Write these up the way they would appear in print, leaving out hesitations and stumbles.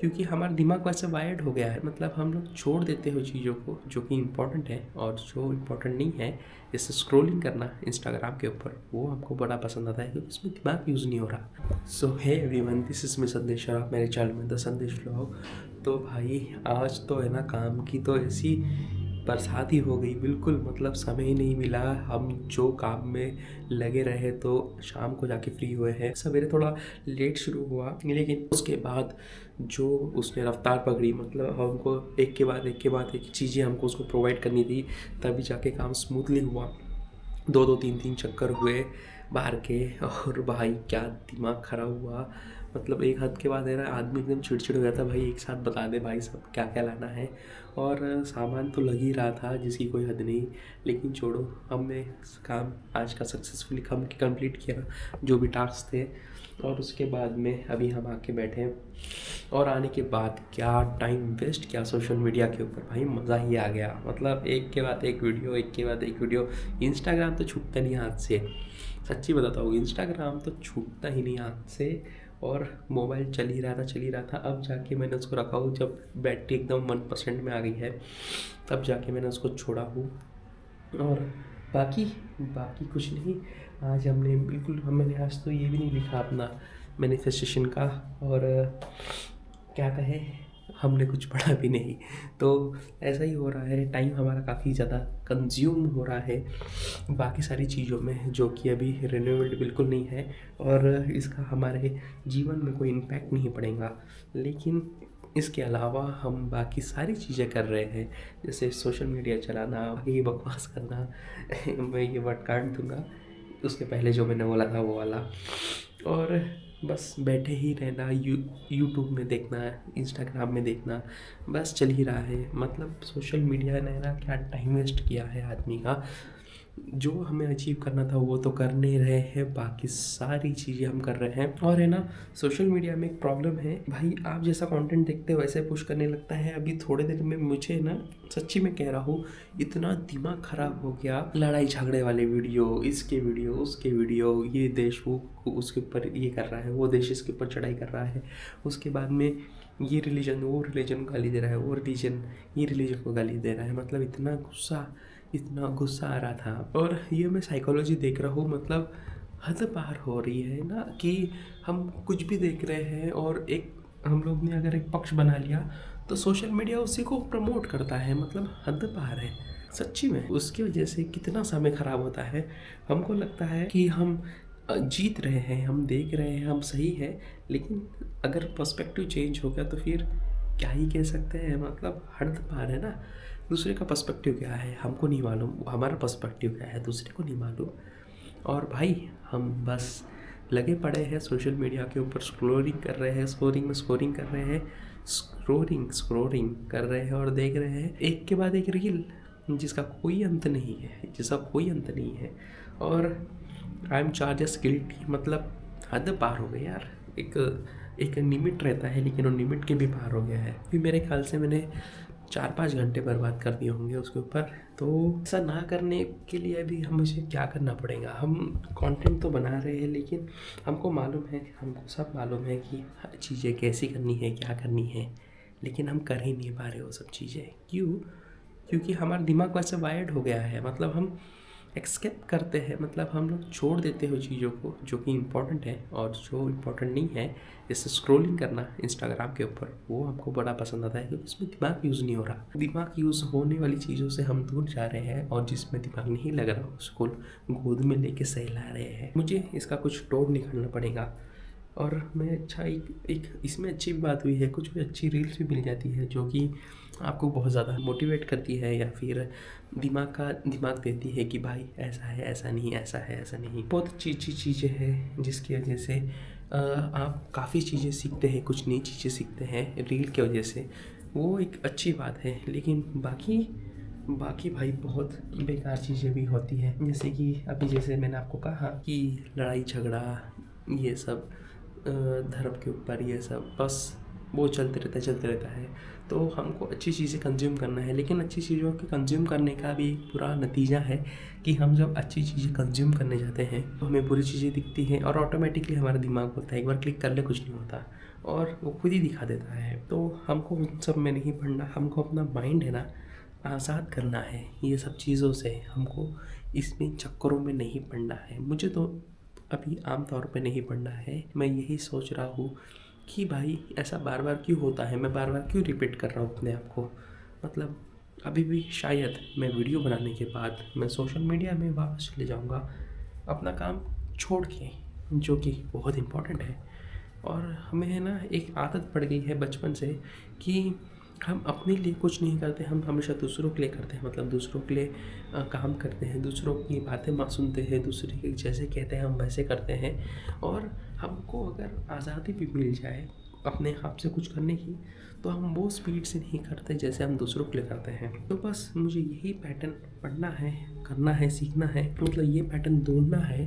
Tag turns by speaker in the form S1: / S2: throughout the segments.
S1: क्योंकि हमारा दिमाग वैसे वायर्ड हो गया है। मतलब हम लोग छोड़ देते हो चीज़ों को जो कि इम्पोर्टेंट है, और जो इम्पोर्टेंट नहीं है जैसे स्क्रॉलिंग करना इंस्टाग्राम के ऊपर, वो हमको बड़ा पसंद आता है क्योंकि इसमें दिमाग यूज़ नहीं हो रहा। So hey everyone, this is me Sandesh और आप मेरे चैनल में द संदेश व्लॉग। तो भाई आज तो है ना, काम की तो ऐसी बरसात ही हो गई बिल्कुल। मतलब समय ही नहीं मिला, हम जो काम में लगे रहे तो शाम को जाके फ्री हुए हैं। सवेरे थोड़ा लेट शुरू हुआ, लेकिन उसके बाद जो उसने रफ्तार पकड़ी, मतलब हमको एक के बाद एक चीज़ें हमको उसको प्रोवाइड करनी थी, तभी जाके काम स्मूथली हुआ। दो दो तीन तीन चक्कर हुए बाहर के, और भाई क्या दिमाग खराब हुआ। मतलब एक हद के बाद है ना, आदमी एकदम चिड़चिड़ हो जाता, भाई एक साथ बता दे भाई सब क्या क्या लाना है। और सामान तो लग ही रहा था जिसकी कोई हद नहीं, लेकिन छोड़ो, हमने काम आज का सक्सेसफुली कंप्लीट किया जो भी टास्क थे। और उसके बाद में अभी हम आके बैठे हैं, और आने के बाद क्या टाइम वेस्ट किया सोशल मीडिया के ऊपर, भाई मज़ा ही आ गया। मतलब एक के बाद एक वीडियो, एक के बाद एक वीडियो। इंस्टाग्राम तो छूटता नहीं हाथ से, सच्ची बताता हूँ, इंस्टाग्राम तो छूटता ही नहीं हाथ से। और मोबाइल चल ही रहा था। अब जाके मैंने उसको रखा हूँ, जब बैटरी एकदम 1% में आ गई है, तब जाके मैंने उसको छोड़ा हूँ। और बाकी बाकी कुछ नहीं। आज मैंने आज तो ये भी नहीं लिखा अपना मैनिफेस्टेशन का, और क्या कहें, हमने कुछ पढ़ा भी नहीं। तो ऐसा ही हो रहा है, टाइम हमारा काफ़ी ज़्यादा कंज्यूम हो रहा है बाकी सारी चीज़ों में, जो कि अभी रिन्यूएबल बिल्कुल नहीं है, और इसका हमारे जीवन में कोई इम्पैक्ट नहीं पड़ेगा। लेकिन इसके अलावा हम बाकी सारी चीज़ें कर रहे हैं, जैसे सोशल मीडिया चलाना, ये बकवास करना मैं ये वर्ड काट दूंगा, उसके पहले जो मैंने बोला था वो वाला। और बस बैठे ही रहना, यूट्यूब में देखना, इंस्टाग्राम में देखना, बस चल ही रहा है। मतलब सोशल मीडिया ने ना क्या टाइम वेस्ट किया है आदमी का। जो हमें अचीव करना था वो तो कर नहीं रहे हैं, बाकी सारी चीज़ें हम कर रहे हैं। और है ना, सोशल मीडिया में एक प्रॉब्लम है भाई, आप जैसा कंटेंट देखते हो वैसे पुश करने लगता है। अभी थोड़े दिन में मुझे ना, सच्ची में कह रहा हूँ, इतना दिमाग ख़राब हो गया। लड़ाई झगड़े वाले वीडियो, इसके वीडियो उसके वीडियो, ये देश वो उसके ऊपर ये कर रहा है, वो देश इसके ऊपर चढ़ाई कर रहा है, उसके बाद में ये रिलीजन वो रिलीजन को गाली दे रहा है, वो रिलीजन ये रिलीजन को गाली दे रहा है। मतलब इतना गुस्सा आ रहा था। और ये मैं साइकोलॉजी देख रहा हूँ, मतलब हद पार हो रही है ना, कि हम कुछ भी देख रहे हैं, और एक हम लोग ने अगर एक पक्ष बना लिया तो सोशल मीडिया उसी को प्रमोट करता है। मतलब हद पार है सच्ची में। उसकी वजह से कितना समय ख़राब होता है। हमको लगता है कि हम जीत रहे हैं, हम देख रहे हैं, हम सही है, लेकिन अगर पर्सपेक्टिव चेंज हो गया तो फिर क्या ही कह सकते हैं। मतलब हद पार है ना। दूसरे का पर्सपेक्टिव क्या है हमको नहीं मालूम, हमारा पर्सपेक्टिव क्या है दूसरे को नहीं मालूम। और भाई हम बस लगे पड़े हैं सोशल मीडिया के ऊपर, स्क्रोलिंग कर रहे हैं, स्कोरिंग कर रहे हैं, स्क्रोलिंग कर रहे हैं, और देख रहे हैं एक के बाद एक रील जिसका कोई अंत नहीं है। और आई एम चार्जस गिल्टी, मतलब हद पार हो गई यार। एक लिमिट रहता है, लेकिन वो लिमिट के भी पार हो गया है। फिर मेरे ख्याल से मैंने 4-5 घंटे बर्बाद कर दिए होंगे उसके ऊपर। तो ऐसा ना करने के लिए अभी मुझे क्या करना पड़ेगा। हम कंटेंट तो बना रहे हैं, लेकिन हमको सब मालूम है कि हर चीज़ें कैसी करनी है, क्या करनी है, लेकिन हम कर ही नहीं पा रहे वो सब चीज़ें। क्यों? क्योंकि हमारा दिमाग वैसे वायर्ड हो गया है। मतलब हम एक्सकेप करते हैं, मतलब हम लोग छोड़ देते हो चीज़ों को जो कि इम्पोर्टेंट है, और जो इम्पोर्टेंट नहीं है जैसे स्क्रॉलिंग करना इंस्टाग्राम के ऊपर, वो हमको बड़ा पसंद आता है क्योंकि इसमें दिमाग यूज़ नहीं हो रहा। दिमाग यूज़ होने वाली चीज़ों से हम दूर जा रहे हैं, और जिसमें दिमाग नहीं लग रहा उसको गोद में लेके सहला रहे हैं। मुझे इसका कुछ तोड़ निकालना पड़ेगा। और मैं अच्छा एक इसमें अच्छी बात हुई है, कुछ अच्छी रील्स भी मिल जाती है जो कि आपको बहुत ज़्यादा मोटिवेट करती है, या फिर दिमाग देती है कि भाई ऐसा है, ऐसा नहीं, ऐसा है, ऐसा नहीं। बहुत अच्छी चीज़ें हैं जिसकी वजह से आप काफ़ी चीज़ें सीखते हैं, कुछ नई चीज़ें सीखते हैं रील की वजह से, वो एक अच्छी बात है। लेकिन बाकी भाई बहुत बेकार चीज़ें भी होती हैं, जैसे कि अभी जैसे मैंने आपको कहा कि लड़ाई झगड़ा, ये सब धर्म के ऊपर, ये सब बस वो चलते रहता है। तो हमको अच्छी चीज़ें कंज्यूम करना है, लेकिन अच्छी चीज़ों के कंज्यूम करने का भी एक बुरा नतीजा है कि हम जब अच्छी चीज़ें कंज्यूम करने जाते हैं तो हमें बुरी चीज़ें दिखती हैं, और ऑटोमेटिकली हमारा दिमाग बोलता है एक बार क्लिक कर ले, कुछ नहीं होता। और वो खुद ही दिखा देता है। तो हमको उन सब में नहीं पढ़ना, हमको अपना माइंड है ना आज़ाद करना है ये सब चीज़ों से। हमको इसमें चक्करों में नहीं पड़ना है। मुझे तो अभी आम तौर पे नहीं पढ़ना है। मैं यही सोच रहा हूँ कि भाई ऐसा बार बार क्यों होता है, मैं बार बार क्यों रिपीट कर रहा हूँ अपने आप को। मतलब अभी भी शायद मैं वीडियो बनाने के बाद मैं सोशल मीडिया में वापस चले जाऊँगा अपना काम छोड़ के, जो कि बहुत इम्पोर्टेंट है। और हमें है ना एक आदत पड़ गई है बचपन से कि हम अपने लिए कुछ नहीं करते, हम हमेशा दूसरों के लिए करते हैं। मतलब दूसरों के लिए काम करते हैं, दूसरों की बातें सुनते हैं, दूसरे के जैसे कहते हैं हम वैसे करते हैं। और हमको अगर आज़ादी भी मिल जाए अपने आप से कुछ करने की, तो हम वो स्पीड से नहीं करते जैसे हम दूसरों के लिए करते हैं। तो बस मुझे यही पैटर्न पढ़ना है, करना है, सीखना है। मतलब ये पैटर्न ढूंढना है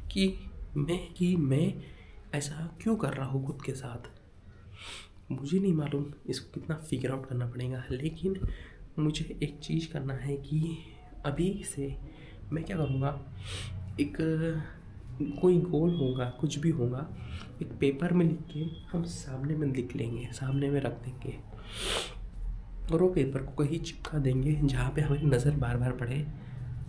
S1: कि मैं ऐसा क्यों कर रहा हूँ खुद के साथ। मुझे नहीं मालूम इसको कितना फिगर आउट करना पड़ेगा, लेकिन मुझे एक चीज़ करना है कि अभी से मैं क्या करूँगा, एक कोई गोल होगा, कुछ भी होगा, एक पेपर में लिख के हम सामने में लिख लेंगे, सामने में रख देंगे और वो पेपर को कहीं चिपका देंगे जहाँ पे हमारी नज़र बार बार पड़े।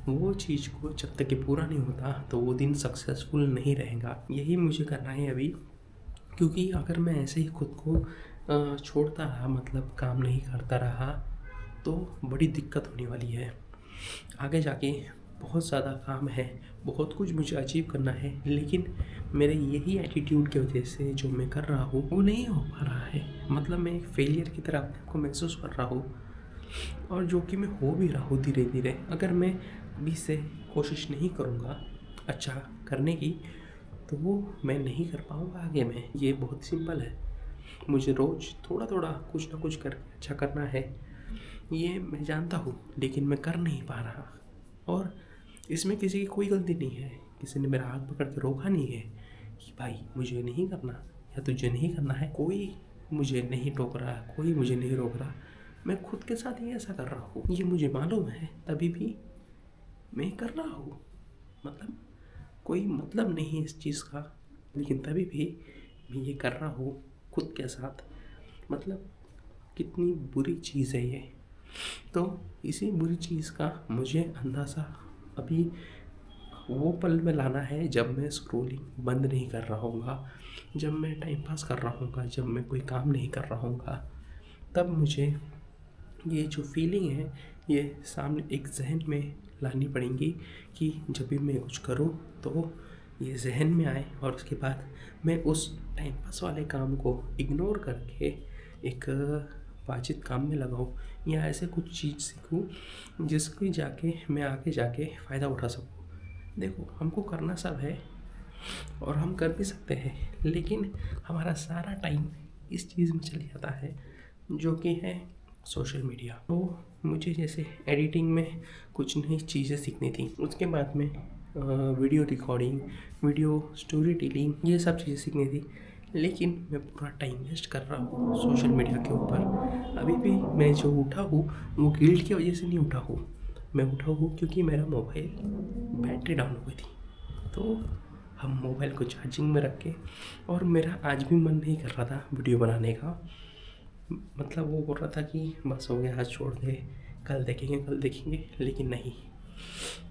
S1: वो चीज़ को जब तक कि पूरा नहीं होता तो वो दिन सक्सेसफुल नहीं रहेगा। यही मुझे करना है अभी, क्योंकि अगर मैं ऐसे ही खुद को छोड़ता रहा, मतलब काम नहीं करता रहा, तो बड़ी दिक्कत होने वाली है। आगे जाके बहुत ज़्यादा काम है, बहुत कुछ मुझे अचीव करना है, लेकिन मेरे यही एटीट्यूड की वजह से जो मैं कर रहा हूँ वो नहीं हो पा रहा है। मतलब मैं एक फेलियर की तरह अपने आप को महसूस कर रहा हूँ, और जो कि मैं हो भी रहा हूँ धीरे धीरे। अगर मैं अभी से कोशिश नहीं करूँगा अच्छा करने की, तो वो मैं नहीं कर पाऊँगा आगे में। ये बहुत सिंपल है। मुझे रोज़ थोड़ा थोड़ा कुछ ना कुछ करके अच्छा करना है, ये मैं जानता हूँ, लेकिन मैं कर नहीं पा रहा। और इसमें किसी की कोई गलती नहीं है, किसी ने मेरा हाथ पकड़ के रोका नहीं है कि भाई मुझे नहीं करना या तुझे नहीं करना है। कोई मुझे नहीं टोक रहा, कोई मुझे नहीं रोक रहा। मैं खुद के साथ ही ऐसा कर रहा हूँ, ये मुझे मालूम है, तभी भी मैं कर रहा हूँ। मतलब कोई मतलब नहीं है इस चीज़ का, लेकिन तभी भी मैं ये कर रहा हूँ खुद के साथ। मतलब कितनी बुरी चीज़ है ये। तो इसी बुरी चीज़ का मुझे अंदाज़ा अभी वो पल में लाना है जब मैं स्क्रोलिंग बंद नहीं कर रहा हूँगा, जब मैं टाइम पास कर रहा हूँगा, जब मैं कोई काम नहीं कर रहा हूँगा। तब मुझे ये जो फीलिंग है ये सामने एक जहन में लानी पड़ेगी कि जब भी मैं कुछ करूँ तो ये जहन में आए, और उसके बाद मैं उस टाइम पास वाले काम को इग्नोर करके एक वाजिब काम में लगाऊँ, या ऐसे कुछ चीज़ सीखूँ जिसकी जाके मैं आगे जाके फ़ायदा उठा सकूँ। देखो, हमको करना सब है और हम कर भी सकते हैं, लेकिन हमारा सारा टाइम इस चीज़ में चले जाता है जो कि है सोशल मीडिया। तो मुझे जैसे एडिटिंग में कुछ नई चीज़ें सीखनी थी, उसके बाद में video recording, video story telling, ये सब चीज़ें सीखनी थी, लेकिन मैं पूरा टाइम वेस्ट कर रहा हूँ सोशल मीडिया के ऊपर। अभी भी मैं जो उठा हूँ वो गिल्ट की वजह से नहीं उठा हूँ, मैं उठा हूँ क्योंकि मेरा मोबाइल बैटरी डाउन हो गई थी। तो हम मोबाइल को चार्जिंग में रख के, और मेरा आज भी मन नहीं कर रहा था वीडियो बनाने का। मतलब वो बोल रहा था कि बस हो गया, आज छोड़ दे, कल देखेंगे, लेकिन नहीं,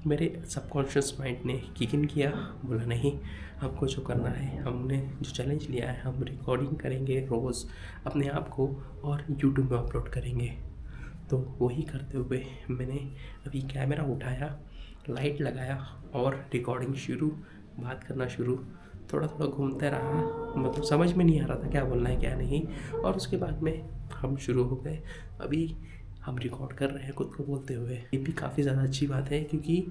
S1: मेरे सबकॉन्शियस माइंड ने किक इन किया, बोला नहीं, हमको जो करना है, हमने जो चैलेंज लिया है, हम रिकॉर्डिंग करेंगे रोज़ अपने आप को और यूट्यूब में अपलोड करेंगे। तो वही करते हुए मैंने अभी कैमरा उठाया, लाइट लगाया और रिकॉर्डिंग शुरू, बात करना शुरू। थोड़ा थोड़ा घूमते रहा, मतलब समझ में नहीं आ रहा था क्या बोलना है क्या नहीं, और उसके बाद में हम शुरू हो गए। अभी हम रिकॉर्ड कर रहे हैं खुद को बोलते हुए। ये भी काफ़ी ज़्यादा अच्छी बात है, क्योंकि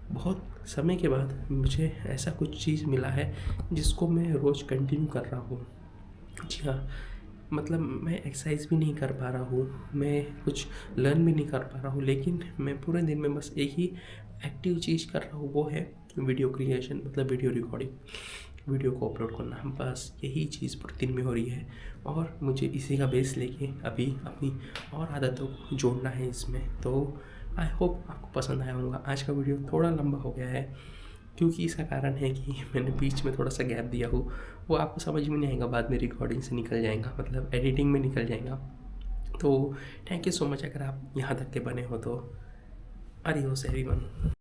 S1: बहुत समय के बाद मुझे ऐसा कुछ चीज़ मिला है जिसको मैं रोज़ कंटिन्यू कर रहा हूँ। जी हाँ, मतलब मैं एक्सरसाइज भी नहीं कर पा रहा हूँ, मैं कुछ लर्न भी नहीं कर पा रहा हूँ, लेकिन मैं पूरे दिन में बस एक ही एक्टिव चीज़ कर रहा हूँ, वो है वीडियो क्रिएशन, मतलब वीडियो रिकॉर्डिंग, वीडियो को अपलोड करना। बस यही चीज़ पूरे दिन में हो रही है, और मुझे इसी का बेस लेके अभी अपनी और आदतों को जोड़ना है इसमें। तो आई होप आपको पसंद आया होगा। आज का वीडियो थोड़ा लंबा हो गया है, क्योंकि इसका कारण है कि मैंने बीच में थोड़ा सा गैप दिया हूँ, वो आपको समझ में नहीं आएगा, बाद में रिकॉर्डिंग से निकल जाएगा, मतलब एडिटिंग में निकल जाएगा। तो थैंक यू सो मच अगर आप यहाँ तक के बने हो तो। अरे हो एवरीवन।